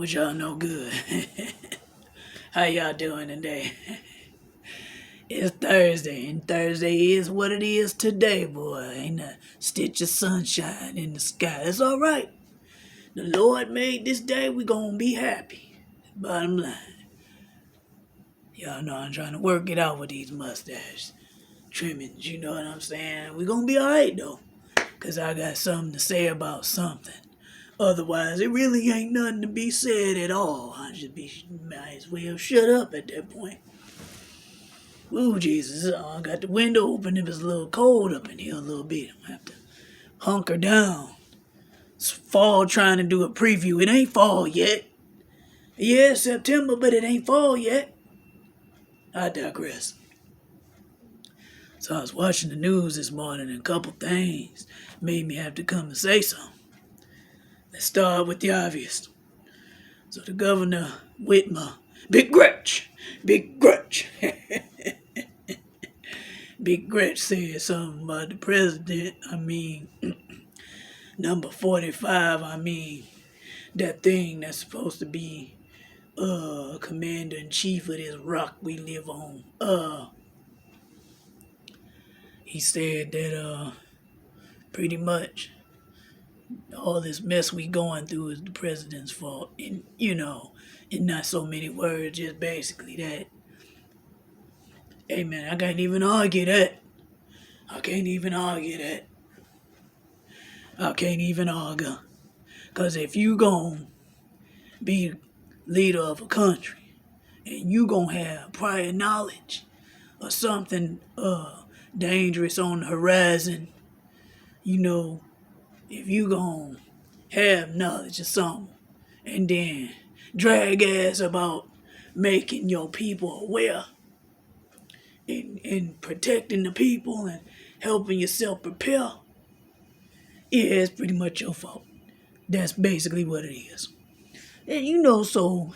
What y'all know good? How y'all doing today? It's Thursday, and Thursday is what it is today, boy. Ain't a stitch of sunshine in the sky. It's alright. The Lord made this day, we gonna be happy. Bottom line. Y'all know I'm trying to work it out with these mustache trimmings, you know what I'm saying? We gonna be alright, though. Because I got something to say about something. Otherwise, it really ain't nothing to be said at all. Might as well shut up at that point. Ooh, Jesus, I got the window open. If it's a little cold up in here a little bit, I'm gonna have to hunker down. It's fall trying to do a preview. It ain't fall yet. Yeah, it's September, but it ain't fall yet. I digress. So I was watching the news this morning, and a couple things made me have to come and say something. Let's start with the obvious. So the governor, Whitmer, Big Gretch, Big Gretch said something about the president. Number 45, that thing that's supposed to be commander-in-chief of this rock we live on. He said that pretty much all this mess we going through is the president's fault. And, in not so many words, just basically that. Hey, man, I can't even argue that. I can't even argue. Because if you gon' be leader of a country and you gon' have prior knowledge of something dangerous on the horizon, if you gon' have knowledge of something and then drag ass about making your people aware and protecting the people and helping yourself prepare, yeah, it's pretty much your fault. That's basically what it is. And so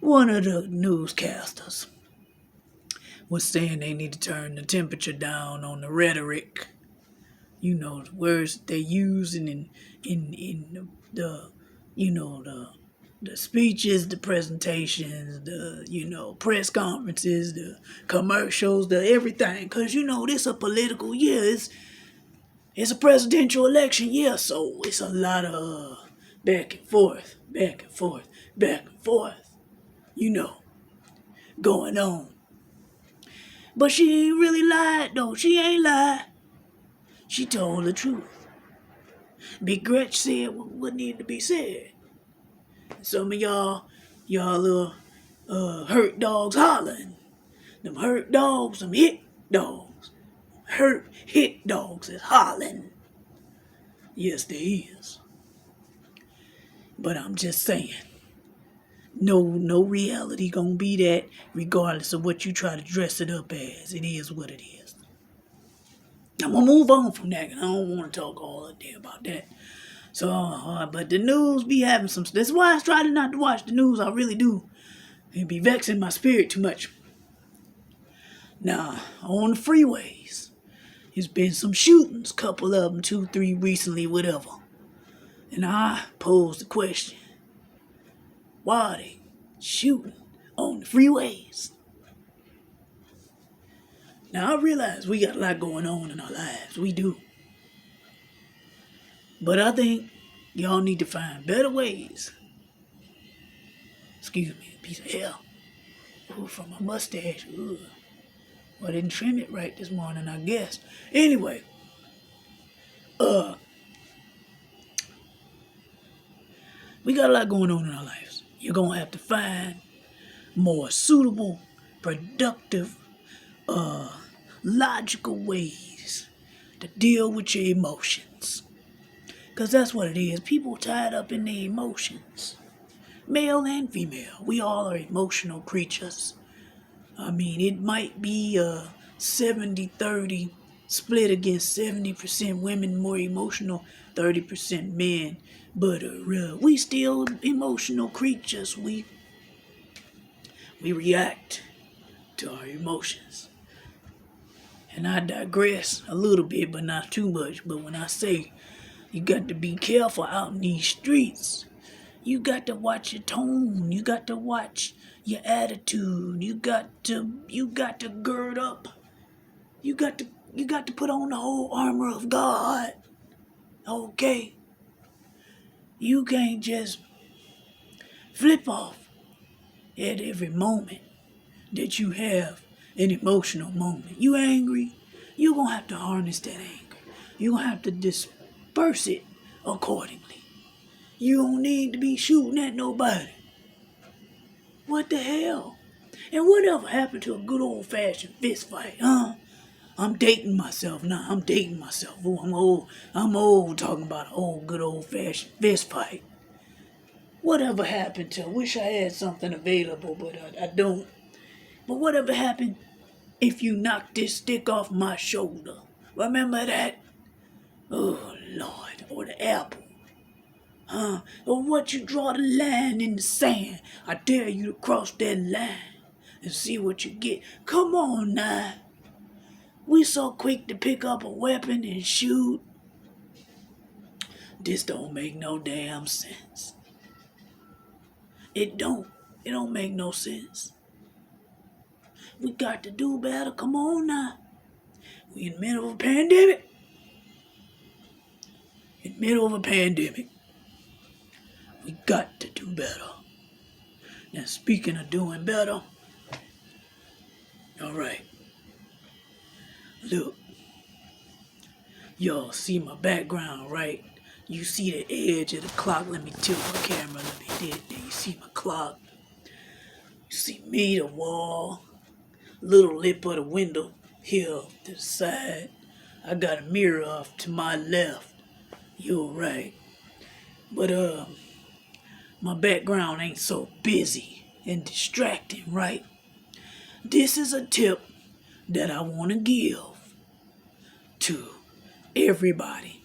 one of the newscasters was saying they need to turn the temperature down on the rhetoric, the words they use in the speeches, the presentations, the press conferences, the commercials, the everything. Because, this a political year. It's a presidential election year, so it's a lot of back and forth, going on. But she ain't really lied, though. She ain't lied. She told the truth. Big Gretch said what needed to be said. Some of y'all little hurt dogs hollering. Them hurt dogs, some hit dogs. Hit dogs is hollering. Yes, there is. But I'm just saying, no reality gonna be that regardless of what you try to dress it up as. It is what it is. I'm gonna move on from that, because I don't want to talk all day about that. So, but the news be having some. That's why I try not to watch the news. I really do. It be vexing my spirit too much. Now, on the freeways, there's been some shootings, couple of them, 2, 3 recently, whatever. And I posed the question, why are they shooting on the freeways? Now, I realize we got a lot going on in our lives. We do. But I think y'all need to find better ways. Excuse me, a piece of hair. Ooh, from my mustache. Ooh. Well, I didn't trim it right this morning, I guess. Anyway. We got a lot going on in our lives. You're going to have to find more suitable, productive, logical ways to deal with your emotions. Because that's what it is. People tied up in their emotions. Male and female. We all are emotional creatures. It might be a 70-30 split against 70% women more emotional, 30% men. But we still emotional creatures. We react to our emotions. And I digress a little bit, but not too much. But when I say you got to be careful out in these streets, You got to watch your tone. You got to watch your attitude. You got to gird up. You got to put on the whole armor of God. Okay? You can't just flip off at every moment that you have an emotional moment. You angry? You're going to have to harness that anger. You're going to have to disperse it accordingly. You don't need to be shooting at nobody. What the hell? And whatever happened to a good old-fashioned fist fight, huh? I'm dating myself now. I'm dating myself. Oh, I'm old. I'm old talking about an old, good old-fashioned fist fight. Whatever happened to? I wish I had something available, but I don't. But whatever happened if you knock this stick off my shoulder? Remember that? Oh, Lord. Or the apple. Huh? Or what you draw the line in the sand. I dare you to cross that line and see what you get. Come on now. We so quick to pick up a weapon and shoot. This don't make no damn sense. It don't. It don't make no sense. We got to do better. Come on now. We in the middle of a pandemic. In the middle of a pandemic. We got to do better. Now, speaking of doing better, all right. Look, y'all see my background, right? You see the edge of the clock. Let me tilt my camera. There you see my clock. You see me, the wall, little lip of the window here to the side. I got a mirror off to my left. You're right. But my background ain't so busy and distracting, right? This is a tip that I want to give to everybody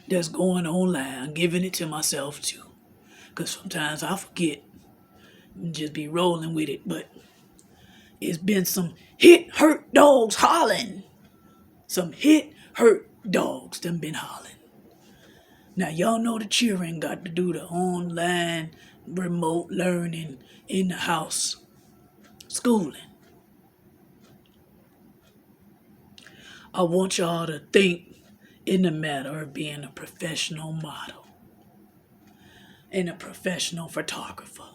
that's going online. I'm giving it to myself too, because sometimes I forget and just be rolling with it. But it's been some hurt dogs hollering. Some hurt dogs done been hollering. Now, y'all know the children got to do the online remote learning in the house schooling. I want y'all to think in the matter of being a professional model and a professional photographer.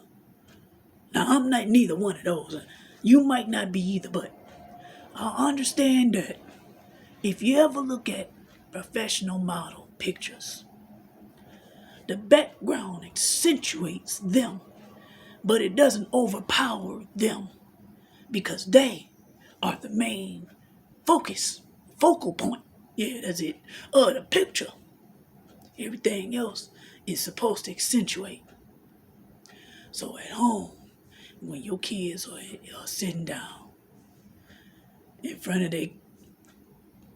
Now, I'm not neither one of those. You might not be either, but I understand that if you ever look at professional model pictures, the background accentuates them, but it doesn't overpower them because they are the main focal point. Yeah, that's it. The picture. Everything else is supposed to accentuate. So at home, when your kids are sitting down in front of their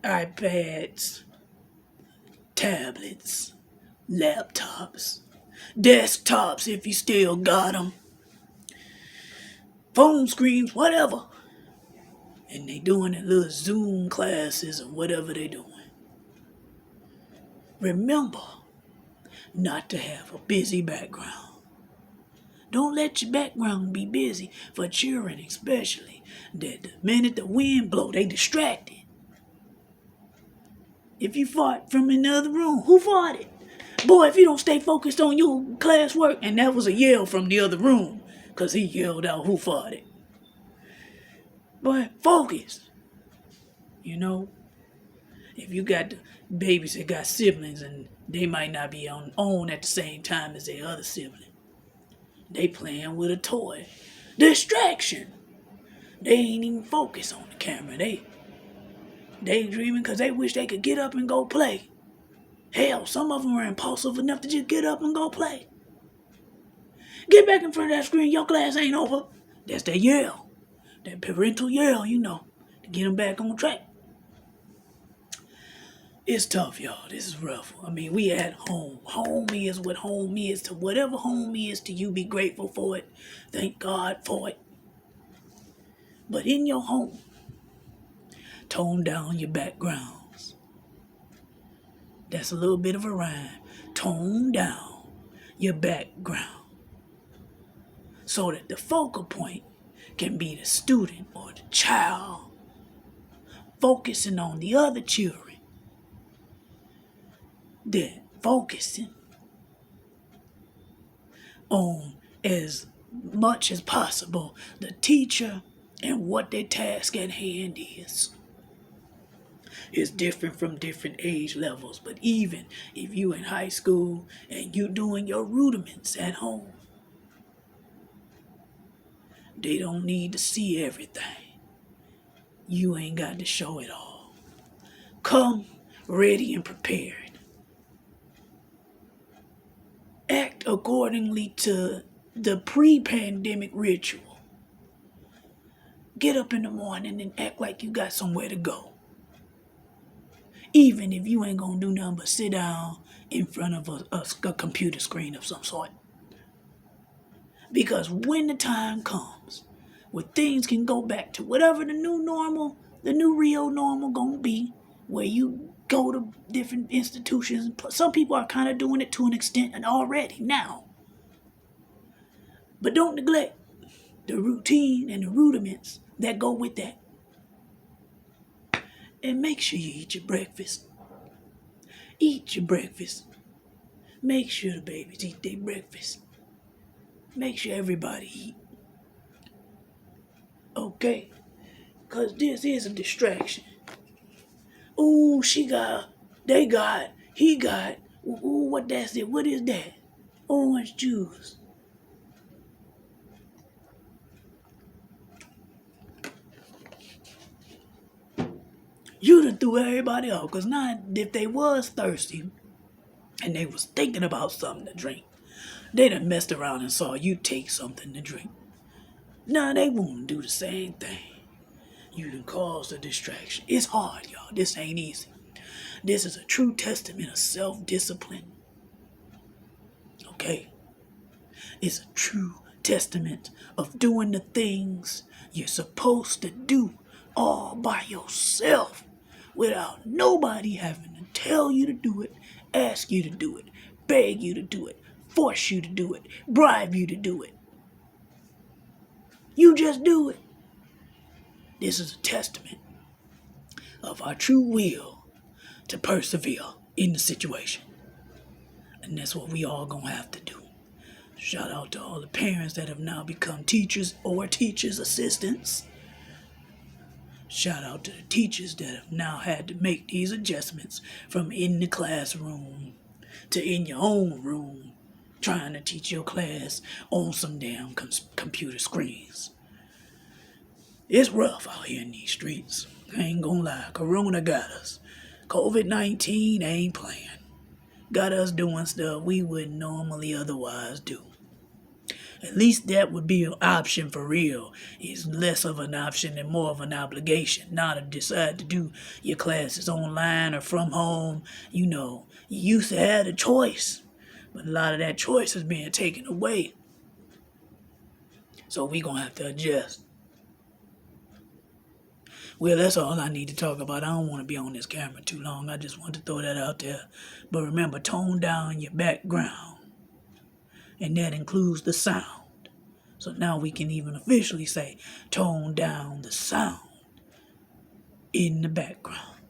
iPads, tablets, laptops, desktops if you still got them, phone screens, whatever, and they doing their little Zoom classes or whatever they doing. Remember not to have a busy background. Don't let your background be busy, for children especially, that the minute the wind blow, they distracted. If you fart from another room, who farted? Boy, if you don't stay focused on your classwork, and that was a yell from the other room, because he yelled out who farted. Boy, focus. You know, if you got babies that got siblings and they might not be on at the same time as their other sibling, they playing with a toy. Distraction. They ain't even focused on the camera. They daydreaming because they wish they could get up and go play. Hell, some of them are impulsive enough to just get up and go play. Get back in front of that screen. Your class ain't over. That's that yell. That parental yell, to get them back on track. It's tough, y'all. This is rough. I mean, we at home. Home is what home is. To whatever home is to you, be grateful for it. Thank God for it. But in your home, tone down your backgrounds. That's a little bit of a rhyme. Tone down your background so that the focal point can be the student or the child focusing on the other children, then focusing on as much as possible the teacher and what their task at hand is. It's different from different age levels, but even if you in high school and you doing your rudiments at home, they don't need to see everything. You ain't got to show it all. Come ready and prepared. Act accordingly to the pre-pandemic ritual. Get up in the morning and act like you got somewhere to go. Even if you ain't gonna do nothing but sit down in front of a computer screen of some sort. Because when the time comes, where things can go back to whatever the new normal, the new real normal gonna be, where you go to different institutions. Some people are kind of doing it to an extent and already now. But don't neglect the routine and the rudiments that go with that. And make sure you eat your breakfast. Eat your breakfast. Make sure the babies eat their breakfast. Make sure everybody eat. Okay? Because this is a distraction. Ooh, he got, ooh, what that's it? What is that? Orange juice. You done threw everybody off, because now if they was thirsty and they was thinking about something to drink, they done messed around and saw you take something to drink. Now they won't do the same thing. You done caused a distraction. It's hard, y'all. This ain't easy. This is a true testament of self-discipline. Okay? It's a true testament of doing the things you're supposed to do all by yourself without nobody having to tell you to do it, ask you to do it, beg you to do it, force you to do it, bribe you to do it. You just do it. This is a testament of our true will to persevere in the situation. And that's what we all gonna have to do. Shout out to all the parents that have now become teachers or teachers' assistants. Shout out to the teachers that have now had to make these adjustments from in the classroom to in your own room, trying to teach your class on some damn computer screens. It's rough out here in these streets. I ain't gonna lie. Corona got us. COVID-19 ain't playing. Got us doing stuff we wouldn't normally otherwise do. At least that would be an option for real. It's less of an option and more of an obligation. Now to decide to do your classes online or from home, you used to have a choice. But a lot of that choice is being taken away. So we gonna have to adjust. Well, that's all I need to talk about. I don't want to be on this camera too long. I just want to throw that out there. But remember, tone down your background. And that includes the sound. So now we can even officially say, tone down the sound in the background.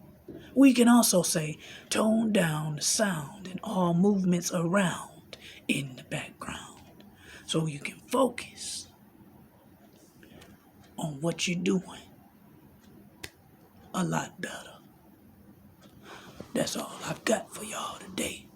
We can also say, tone down the sound and all movements around in the background. So you can focus on what you're doing a lot better. That's all I've got for y'all today.